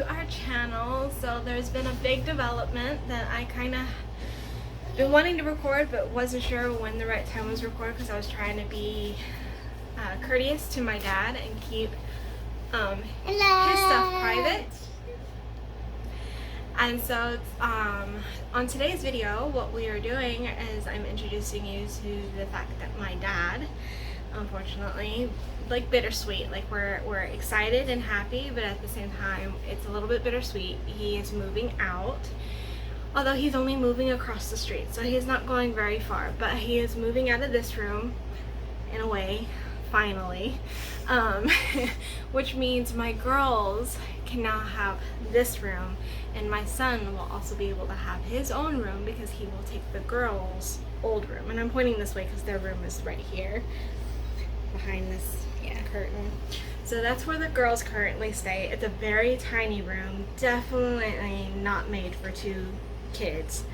to our channel. So there's been a big development that I kind of been wanting to record but wasn't sure when the right time was to record because I was trying to be courteous to my dad and keep his stuff private. And so on today's video, what we are doing is I'm introducing you to the fact that my dad, unfortunately, like bittersweet, like we're excited and happy, but at the same time it's a little bit bittersweet. He is moving out, although he's only moving across the street, so he's not going very far, but he is moving out of this room in a way, finally, which means my girls can now have this room, and my son will also be able to have his own room because he will take the girls' old room. And I'm pointing this way because their room is right here behind this curtain. So that's where the girls currently stay. It's a very tiny room, definitely not made for 2 kids.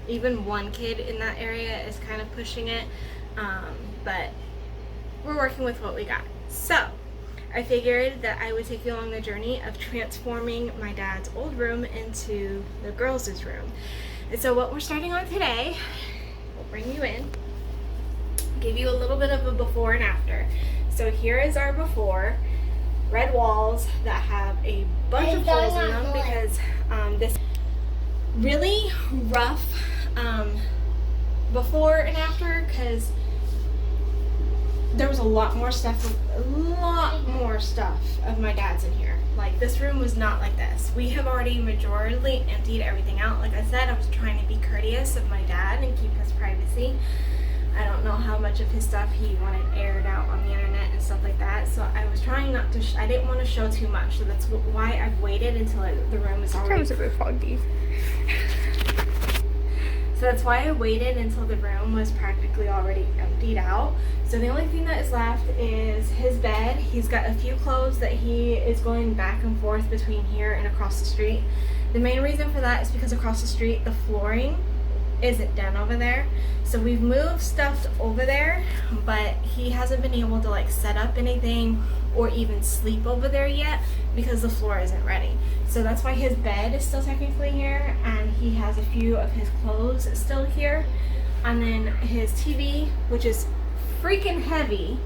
Even 1 kid in that area is kind of pushing it, but we're working with what we got. So I figured that I would take you along the journey of transforming my dad's old room into the girls' room. And so what we're starting on today, we'll bring you in, give you a little bit of a before and after. So here is our before. Red walls that have a bunch of holes in them because this really rough before and after, because there was a lot more stuff of my dad's in here. Like, this room was not like this. We have already majorly emptied everything out. Like I said, I was trying to be courteous of my dad and keep his privacy. I don't know how much of his stuff he wanted aired out on the internet and stuff like that, so I was trying not to I didn't want to show too much, so that's why I've waited until the room is already... Sometimes a bit foggy. So that's why I waited until the room was practically already emptied out. So the only thing that is left is his bed. He's got a few clothes that he is going back and forth between here and across the street. The main reason for that is because across the street the flooring isn't done over there. So we've moved stuff over there, but he hasn't been able to like set up anything or even sleep over there yet because the floor isn't ready. So that's why his bed is still technically here, and he has a few of his clothes still here. And then his TV, which is freaking heavy,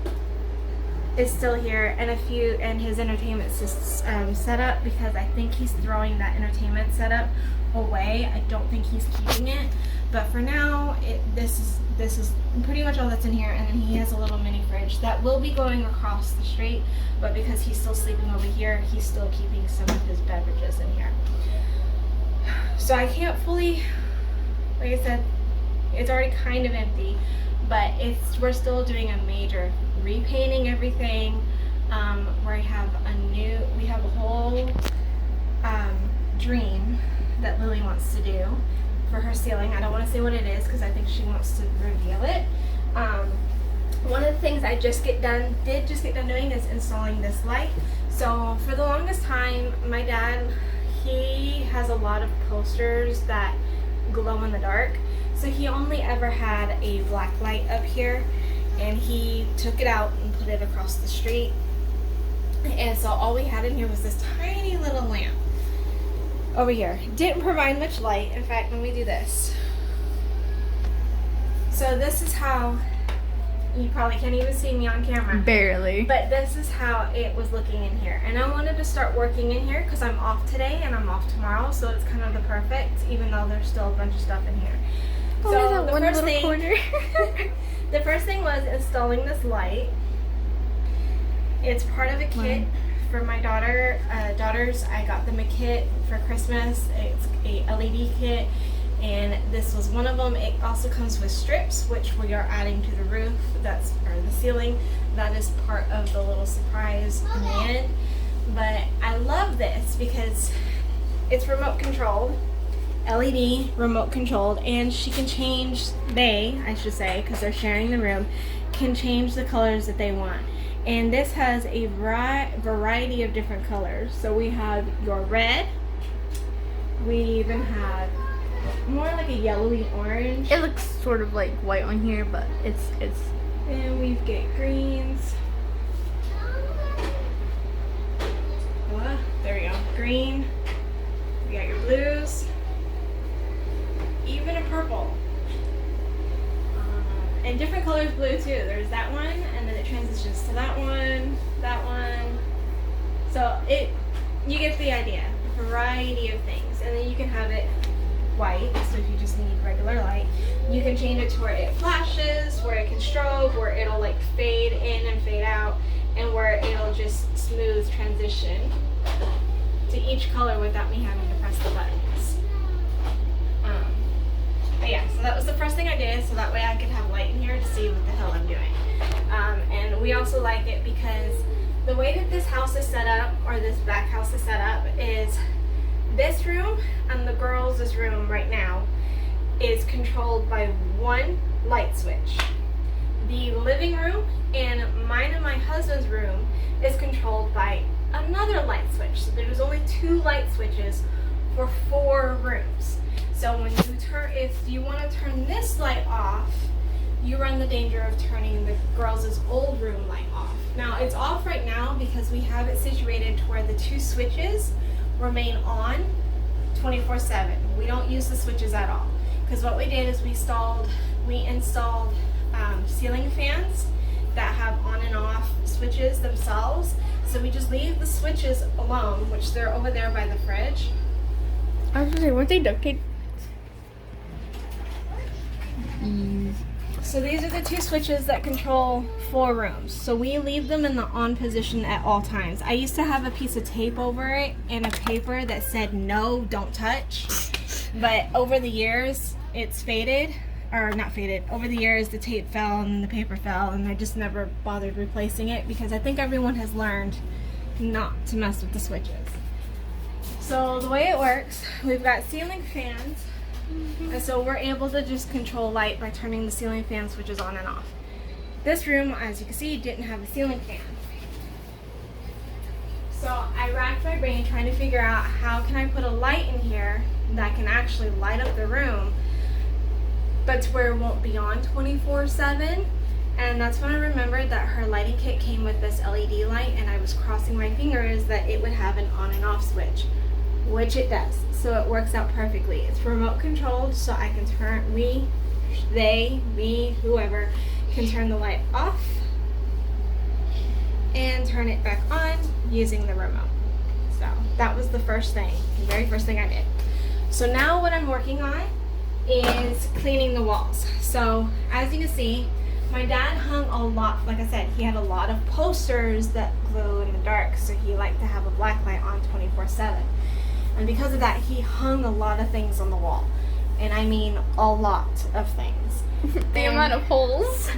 is still here, and his entertainment setup, because I think he's throwing that entertainment setup away. I don't think he's keeping it, but for now this is pretty much all that's in here. And then he has a little mini fridge that will be going across the street, but because he's still sleeping over here, he's still keeping some of his beverages in here. So I can't fully, like I said, it's already kind of empty, but we're still doing a major repainting everything, where we have a whole dream that Lily wants to do for her ceiling. I don't want to say what it is because I think she wants to reveal it. One of the things I did just get done doing is installing this light. So for the longest time, my dad, he has a lot of posters that glow in the dark. So he only ever had a black light up here, and he took it out and put it across the street. And so all we had in here was this tiny little lamp over here. Didn't provide much light. In fact, let me do this. So this is how, you probably can't even see me on camera. Barely. But this is how it was looking in here. And I wanted to start working in here because I'm off today and I'm off tomorrow, so it's kind of the perfect, even though there's still a bunch of stuff in here. Oh, so that one little corner. the first thing was installing this light. It's part of a kit for my daughters. I got them a kit for Christmas. It's a LED kit, and this was one of them. It also comes with strips, which we are adding to the roof, or the ceiling. That is part of the little surprise in the end. But I love this because it's remote controlled, LED remote controlled, and she can change, I should say, because they're sharing the room, can change the colors that they want. And this has a variety of different colors. So we have your red, we even have more like a yellowy orange. It looks sort of like white on here, but it's. And we've got greens. There we go. green, you got your blues, even a purple. And different colors blue too. There's that one, and then it transitions to that one. So you get the idea. A variety of things. And then you can have it white, so if you just need regular light. You can change it to where it flashes, where it can strobe, where it'll like fade in and fade out, and where it'll just smooth transition to each color without me having to press the buttons. But yeah, so that was the first thing I did, so that way I could have light in here to see what the hell I'm doing. And we also like it because the way that this house is set up, or this back house is set up, is this room and the girls' room right now is controlled by one light switch. The living room and mine and my husband's room is controlled by another light switch. So there's only 2 light switches for 4 rooms. So when if you want to turn this light off, you run the danger of turning the girls' old room light off. Now it's off right now because we have it situated to where the 2 switches remain on 24/7. We don't use the switches at all, because what we did is we installed ceiling fans that have on and off switches themselves. So we just leave the switches alone, which they're over there by the fridge. I was gonna say, weren't they duct tape? So these are the 2 switches that control 4 rooms. So we leave them in the on position at all times. I used to have a piece of tape over it and a paper that said no, don't touch. But over the years, it's faded. Or not faded. Over the years, the tape fell and the paper fell, and I just never bothered replacing it because I think everyone has learned not to mess with the switches. So the way it works, we've got ceiling fans. And so we're able to just control light by turning the ceiling fan switches on and off. This room, as you can see, didn't have a ceiling fan. So I racked my brain trying to figure out how can I put a light in here that can actually light up the room, but to where it won't be on 24/7. And that's when I remembered that her lighting kit came with this LED light, and I was crossing my fingers that it would have an on and off switch, which it does. So it works out perfectly. It's remote controlled, so I can turn, me, whoever, can turn the light off and turn it back on using the remote. So that was the very first thing I did. So now what I'm working on is cleaning the walls. So as you can see, my dad hung a lot, like I said, he had a lot of posters that glow in the dark, so he liked to have a black light on 24/7. And because of that, he hung a lot of things on the wall. And I mean a lot of things. The amount of holes.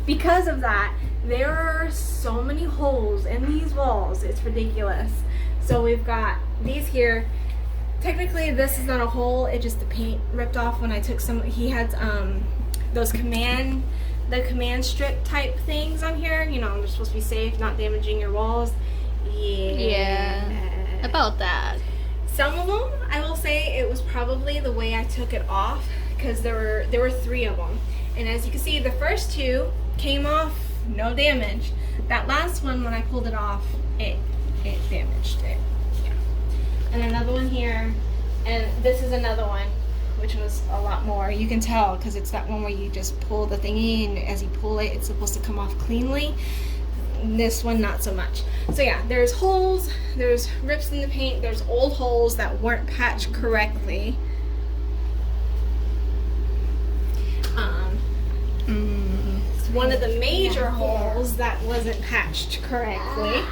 Because of that, there are so many holes in these walls, it's ridiculous. So we've got these here. Technically this is not a hole, it's just the paint ripped off when I took some, he had those command strip type things on here, you know, they're supposed to be safe, not damaging your walls. Yeah. About that. Some of them, I will say, it was probably the way I took it off, because there were 3 of them. And as you can see, the first 2 came off, no damage. That last one, when I pulled it off, it damaged it. Yeah. And another one here, and this is another one, which was a lot more. You can tell, because it's that one where you just pull the thing in, as you pull it, it's supposed to come off cleanly. This one, not so much. So yeah, there's holes, there's rips in the paint, there's old holes that weren't patched correctly. It's one of the major holes that wasn't patched correctly.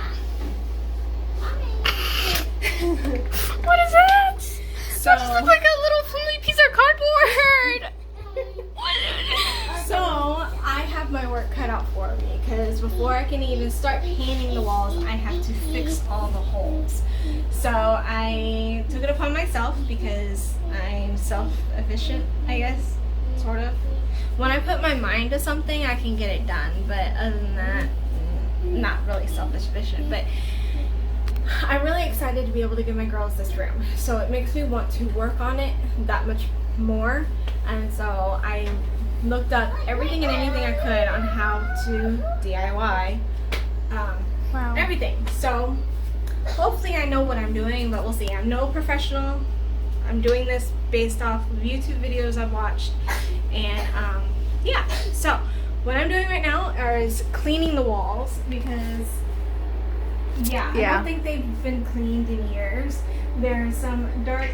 What is that? So, That just looks like a little flimsy piece of cardboard. So I have my work cut out for me, because before I can even start painting the walls, I have to fix all the holes. So I took it upon myself, because I'm self-efficient, I guess, sort of. When I put my mind to something, I can get it done, but other than that, not really self-efficient. But I'm really excited to be able to give my girls this room, so it makes me want to work on it that much more. And so I looked up everything and anything I could on how to DIY everything. So hopefully I know what I'm doing, but we'll see. I'm no professional. I'm doing this based off of YouTube videos I've watched. And yeah, so what I'm doing right now is cleaning the walls because I don't think they've been cleaned in years. There's some dark,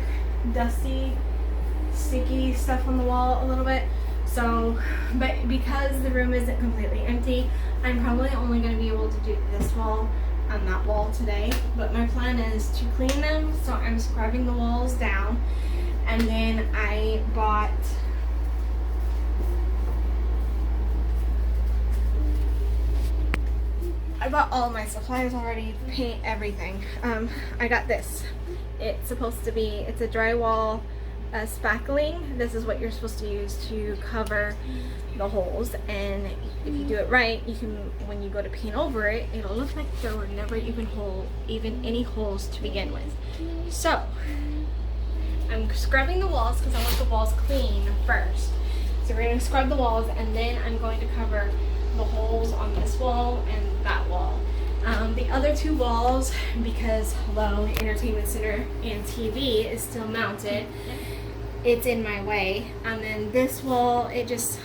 dusty, sticky stuff on the wall a little bit. So, but because the room isn't completely empty, I'm probably only going to be able to do this wall and that wall today. But my plan is to clean them, so I'm scrubbing the walls down. And then I bought all my supplies already, paint, everything. I got this. It's supposed to be, it's a drywall spackling. This is what you're supposed to use to cover the holes, and if you do it right, you can, when you go to paint over it, it'll look like there were never even any holes to begin with. So I'm scrubbing the walls because I want the walls clean first. So we're going to scrub the walls, and then I'm going to cover the holes on this wall and that wall. The other two walls, because hello, entertainment center and TV is still mounted, it's in my way. And then this wall, it just,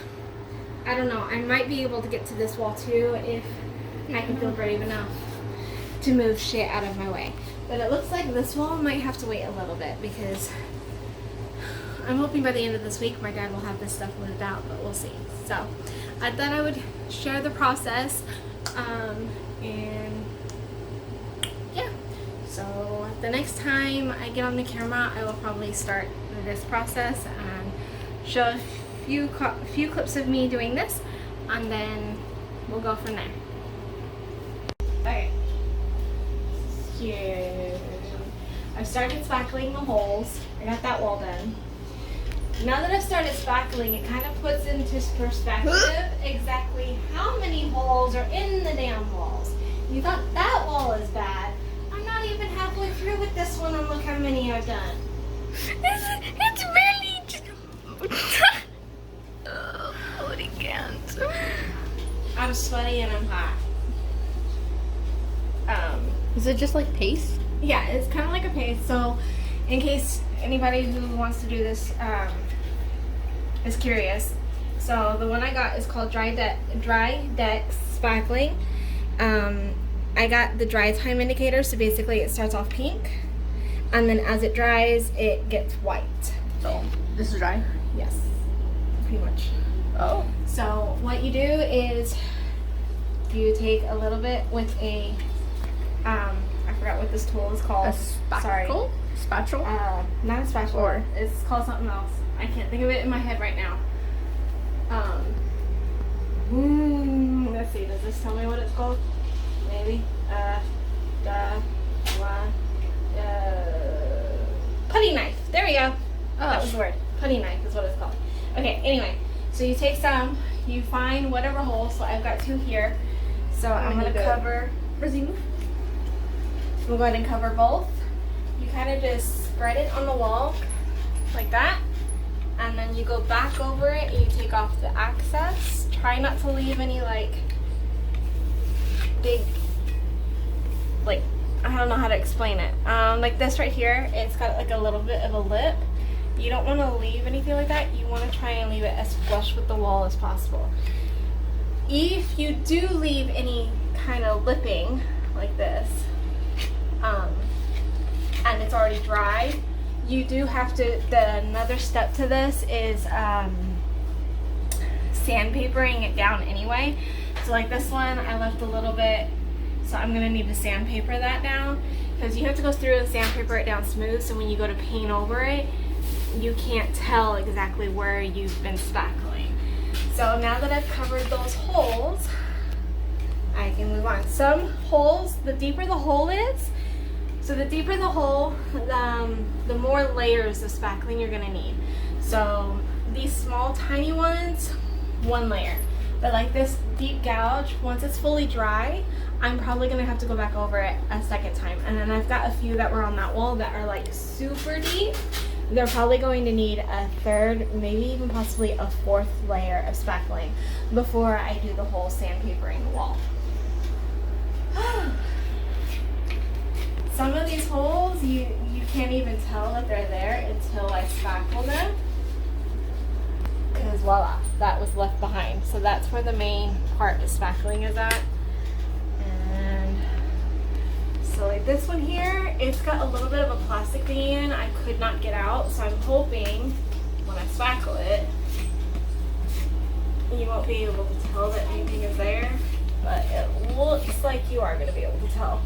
I don't know, I might be able to get to this wall too if I can feel brave enough to move shit out of my way. But it looks like this wall might have to wait a little bit because I'm hoping by the end of this week my dad will have this stuff moved out, but we'll see. So I thought I would share the process, and yeah, so the next time I get on the camera I will probably start this process and show a few clips of me doing this, and then we'll go from there. Okay, here I've started spackling the holes. I got that wall done. Now that I've started spackling, it kind of puts into perspective exactly how many holes are in the damn walls. You thought that wall is bad. I'm not even halfway through with this one, and look how many I've done. It's really just... oh, I can't. I'm sweaty and I'm hot. Is it just like paste? Yeah, it's kind of like a paste. So, in case anybody who wants to do this is curious, so the one I got is called Dry Deck Spackling. I got the dry time indicator, so basically it starts off pink, and then as it dries, it gets white. So this is dry? Yes, pretty much. Oh. So what you do is you take a little bit with a, I forgot what this tool is called. A spackle? Spatula? Not a spatula. Or? It's called something else. I can't think of it in my head right now. Let's see, does this tell me what it's called? Maybe. Putty knife. There we go. Oh. That was the word. Putty knife is what it's called. Okay, anyway. So you take some, you find whatever hole. So I've got two here. So I'm going to cover. Brazil. We'll go ahead and cover both. You kind of just spread it on the wall like that, and then you go back over it and you take off the excess. Try not to leave any like big, like, I don't know how to explain it. Like this right here, it's got like a little bit of a lip. You don't want to leave anything like that. You want to try and leave it as flush with the wall as possible. If you do leave any kind of lipping like this, and it's already dry, you do have to, another step to this is sandpapering it down anyway. So like this one, I left a little bit, so I'm gonna need to sandpaper that down, because you have to go through and sandpaper it down smooth, so when you go to paint over it, you can't tell exactly where you've been spackling. So now that I've covered those holes, I can move on. Some holes, the deeper the hole is, so the deeper the hole, the more layers of spackling you're gonna need. So these small, tiny ones, one layer. But like this deep gouge, once it's fully dry, I'm probably gonna have to go back over it a second time. And then I've got a few that were on that wall that are like super deep. They're probably going to need a third, maybe even possibly a fourth layer of spackling before I do the whole sandpapering the wall. some of these holes, you can't even tell that they're there until I spackle them. Because voila, that was left behind. So that's where the main part of spackling is at. And so like this one here, it's got a little bit of a plastic thing in. I could not get out, so I'm hoping when I spackle it, you won't be able to tell that anything is there, but it looks like you are going to be able to tell.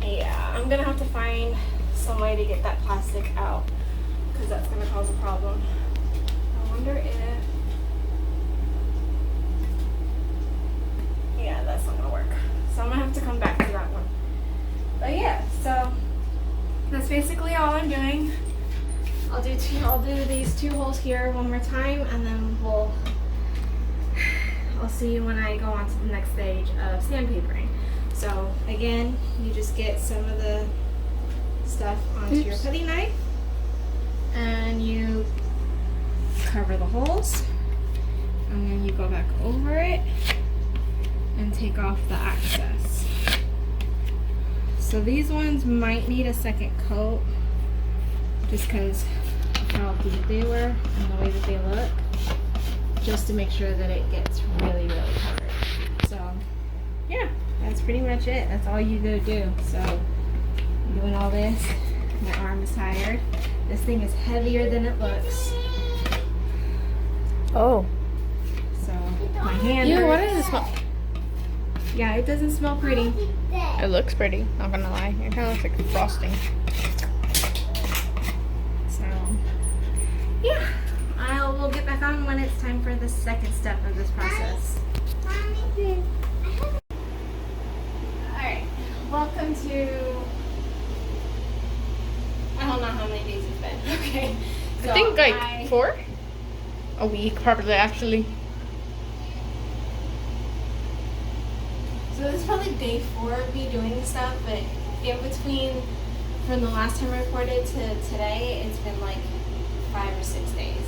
Yeah, I'm going to have to find some way to get that plastic out because that's going to cause a problem. I wonder if... Yeah, that's not going to work. So I'm going to have to come back to that one. But yeah, so that's basically all I'm doing. I'll do these 2 holes here one more time, and then I'll see you when I go on to the next stage of sandpapering. So again, you just get some of the stuff onto your putty knife, and you cover the holes, and then you go back over it and take off the excess. So these ones might need a second coat, just because of how deep they were and the way that they look, just to make sure that it gets really, really covered. So yeah, that's pretty much it. That's all you gotta do. So I'm doing all this. My arm is tired. This thing is heavier than it looks. Oh. So my hand Ew, hurts. what does it smell? Yeah, it doesn't smell pretty. It looks pretty, not gonna lie. It kind of looks like frosting. So yeah, we'll get back on when it's time for the second step of this process. Alright, welcome to, I don't know how many days it's been. Okay. So I think like 4? A week, probably, actually. So this is probably day 4 of me doing this stuff, but in between, from the last time I recorded to today, it's been like 5 or 6 days.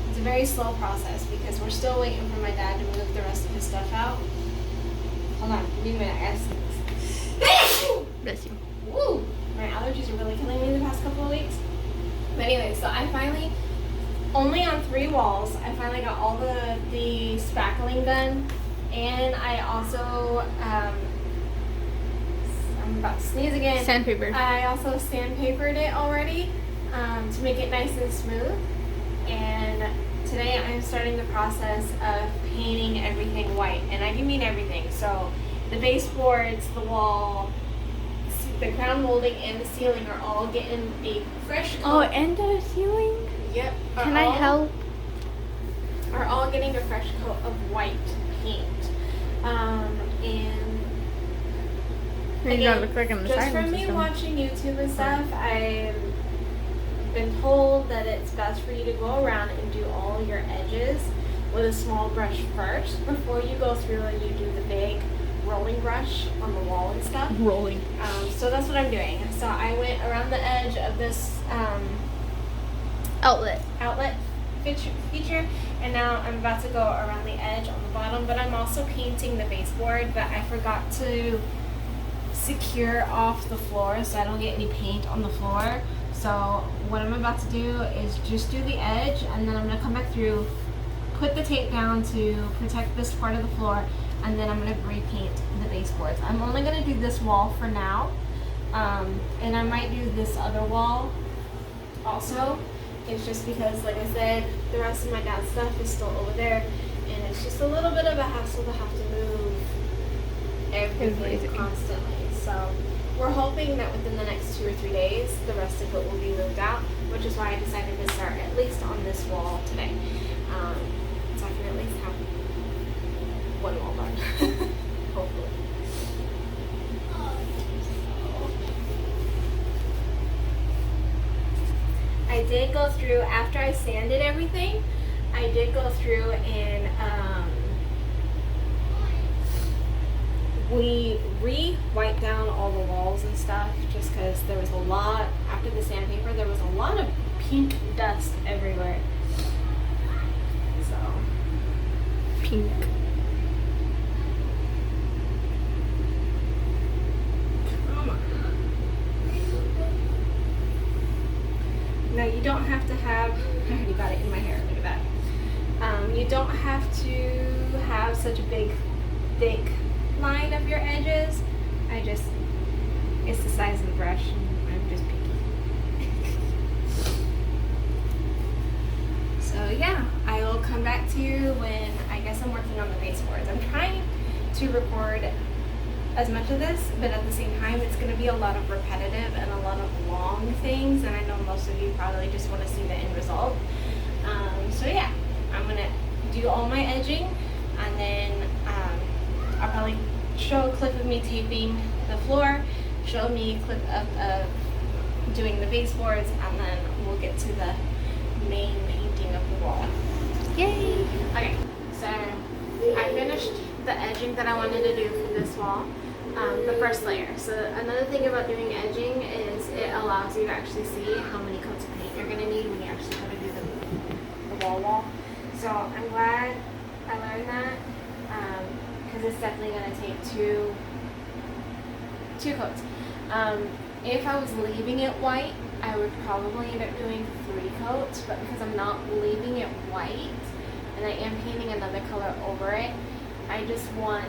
It's a very slow process because we're still waiting for my dad to move the rest of his stuff out. Hold on, give me a minute, guys. Bless you. Woo! My allergies are really killing me the past couple of weeks. But anyway, so I finally, only on 3 walls, I finally got all the spackling done. And I also, I'm about to sneeze again. Sandpaper. I also sandpapered it already to make it nice and smooth. And today I'm starting the process of painting everything white. And I do mean everything. So the baseboards, the wall, the crown molding, and the ceiling are all getting a fresh coat. Oh, and the ceiling? Yep. Can I help? Are all getting a fresh coat of white paint. And Again, look like I'm just from me watching YouTube and stuff, I've been told that it's best for you to go around and do all your edges with a small brush first before you go through and you do the big rolling brush on the wall and stuff. Rolling. So that's what I'm doing. So I went around the edge of this Outlet. feature, and now I'm about to go around the edge on the bottom, but I'm also painting the baseboard, but I forgot to secure off the floor so I don't get any paint on the floor. So what I'm about to do is just do the edge, and then I'm going to come back through, put the tape down to protect this part of the floor, and then I'm going to repaint the baseboards. I'm only going to do this wall for now, and I might do this other wall also. It's just because, like I said, the rest of my dad's stuff is still over there, and it's just a little bit of a hassle to have to move everything constantly. So we're hoping that within the next 2 or 3 days, the rest of it will be moved out, which is why I decided to start at least on this wall today. So I can at least have one wall done, hopefully. I did go through, after I sanded everything, I did go through and we wiped down all the walls and stuff just because there was a lot, after the sandpaper, there was a lot of pink dust everywhere. So, Pink. have, I already got it in my hair, look at that. You don't have to have such a big, thick line of your edges. It's the size of the brush, and I'm just picky. So yeah, I will come back to you when I guess I'm working on the baseboards. I'm trying to record as much of this, but at the same time it's going to be a lot of repetitive and a lot of long things, and I know most of you probably just want to see the end result. So yeah, I'm going to do all my edging, and then I'll probably show a clip of me taping the floor, show me a clip of doing the baseboards, and then we'll get to the main painting of the wall. Yay! Okay, so I finished the edging that I wanted to do for this wall, the first layer. So another thing about doing edging is it allows you to actually see how many coats of paint you're going to need when you actually go to do the wall. So I'm glad I learned that, because it's definitely going to take two coats. If I was leaving it white, I would probably end up doing 3 coats, but because I'm not leaving it white and I am painting another color over it, I just want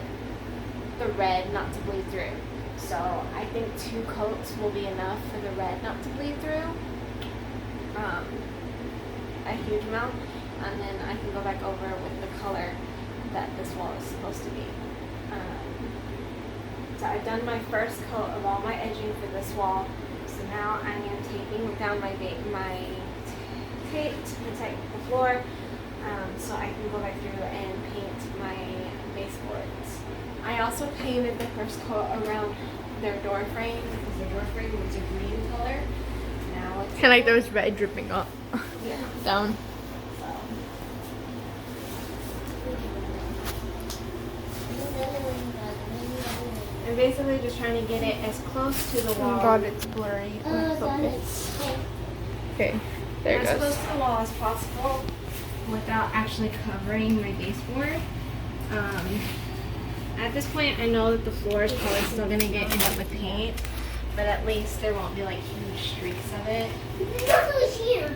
the red not to bleed through. So I think 2 coats will be enough for the red not to bleed through, a huge amount, and then I can go back over with the color that this wall is supposed to be. So I've done my first coat of all my edging for this wall. So now I am taping down my tape to protect the floor, so I can go back through and paint my baseboards. I also painted the first coat around their door frame because the door frame was a green color. Now it's Kind of like those red dripping up yeah. down. So. I'm basically just trying to get it as close to the Oh wall. my god, it's blurry. Focus. Okay, there it As goes. close to the wall as possible without actually covering my baseboard. At this point, I know that the floor is probably still going to get end up with paint, but at least there won't be like huge streaks of it. Here.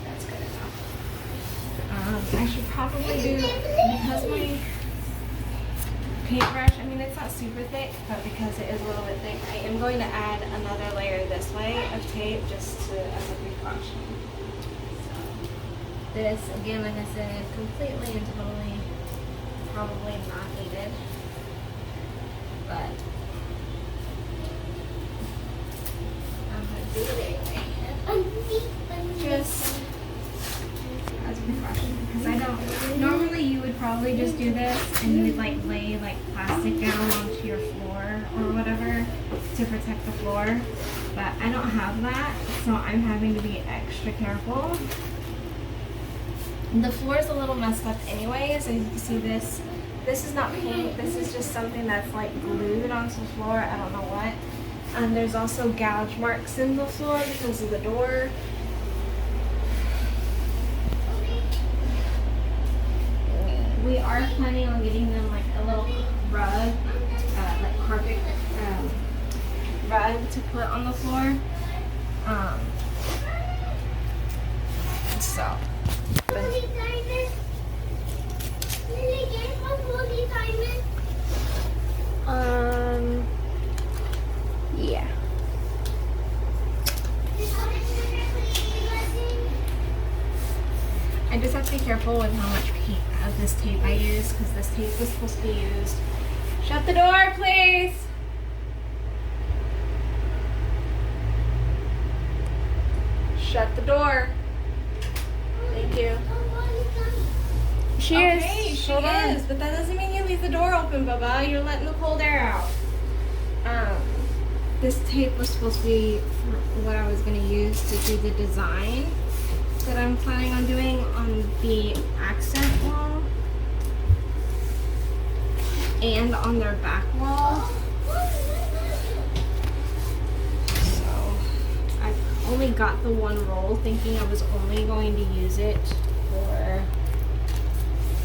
That's good enough. I should probably do, because my paintbrush, I mean it's not super thick, but because it is a little bit thick, I am going to add another layer this way of tape just to, as a precaution. So, this, again, like I said, completely and totally probably not needed, but I'm going to do it anyway. Just as a precaution, because I don't, normally you would probably just do this and you would like lay like plastic down onto your floor or whatever to protect the floor, but I don't have that, so I'm having to be extra careful. The floor is a little messed up anyways, as you can see this is not paint, this is just something that's like glued onto the floor, I don't know what. And there's also gouge marks in the floor because of the door. We are planning on getting them like a little rug, like carpet rug to put on the floor. So. Yeah. I just have to be careful with how much of this tape I use, because this tape is supposed to be used. Shut the door, please. Shut the door. Thank you. She Okay, is. she Hold on. is, but that doesn't mean you leave the door open, Bubba. You're letting the cold air out. This tape was supposed to be what I was going to use to do the design that I'm planning on doing on the accent wall and on their back wall. So I only got the one roll, thinking I was only going to use it for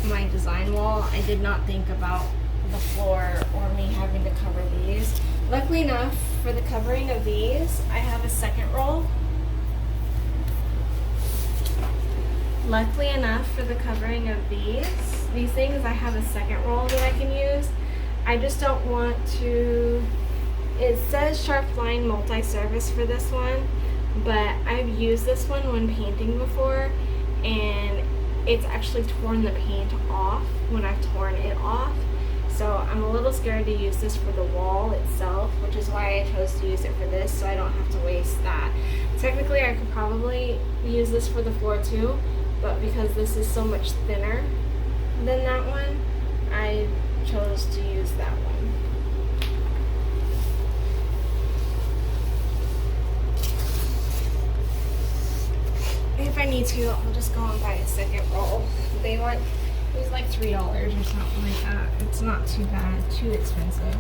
my design wall, I did not think about the floor or me having to cover these. Luckily enough, for the covering of these, I have a second roll. Luckily enough for the covering of these things, I have a second roll that I can use. I just don't want to, it says Sharp Line Multi-Service for this one, but I've used this one when painting before, and it's actually torn the paint off when I've torn it off. So I'm a little scared to use this for the wall itself, which is why I chose to use it for this, so I don't have to waste that. Technically, I could probably use this for the floor too, but because this is so much thinner than that one, I chose to use that one. If I need to, I'll just go and buy a second roll. It was like $3 or something like that. It's not too bad, too expensive.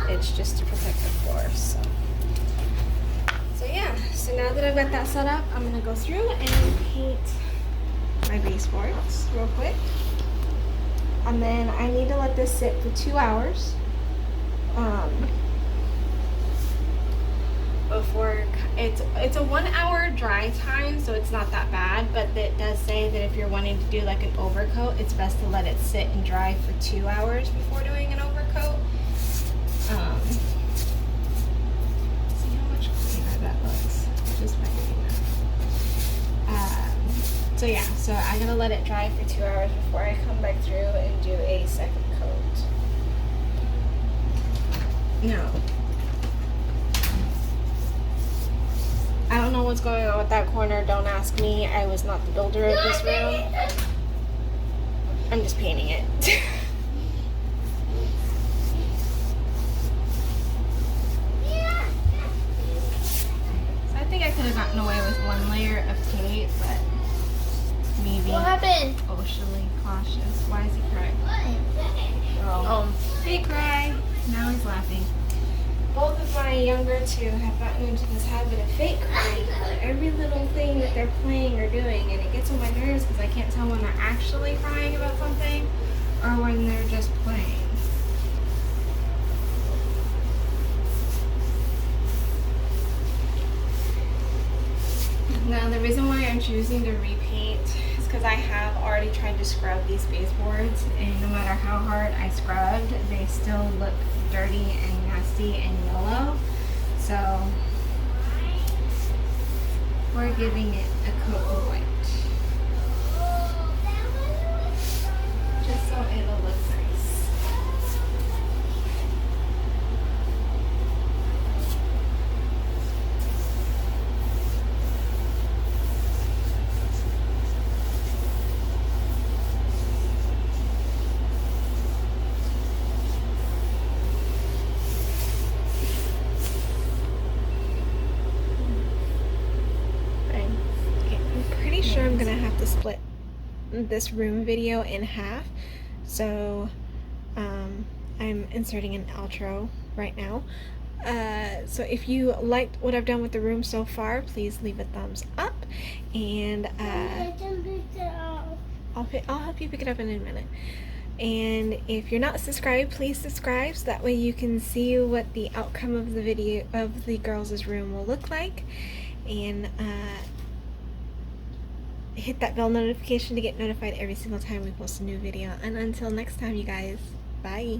It's just to protect the floor. So yeah, so now that I've got that set up, I'm gonna go through and paint my baseboards real quick, and then I need to let this sit for 2 hours before it's a 1 hour dry time, so it's not that bad, but it does say that if you're wanting to do like an overcoat, it's best to let it sit and dry for 2 hours before doing an overcoat. See how much cleaner that looks just by doing that. So yeah, so I'm gonna let it dry for 2 hours before I come back through and do a second coat. Now, I don't know what's going on with that corner. Don't ask me. I was not the builder of this room. I'm just painting it. I think I could have gotten away with one layer of tape, but maybe. What happened? Socially cautious. Why is he crying? Well, he cried. Now he's laughing. Both of my younger two have gotten into this habit of fake crying for every little thing that they're playing or doing, and it gets on my nerves because I can't tell when they're actually crying about something or when they're just playing. Now, the reason why I'm choosing to repaint is because I have already tried to scrub these baseboards, and no matter how hard I scrubbed, they still look dirty and nasty and yellow. So, we're giving it a coat of white. Just so it'll look nice. I'm gonna have to split this room video in half, so I'm inserting an outro right now. So if you liked what I've done with the room so far, please leave a thumbs up, and I'll help you pick it up in a minute. And if you're not subscribed, please subscribe so that way you can see what the outcome of the video of the girls' room will look like, and hit that bell notification to get notified every single time we post a new video. And until next time, you guys, bye.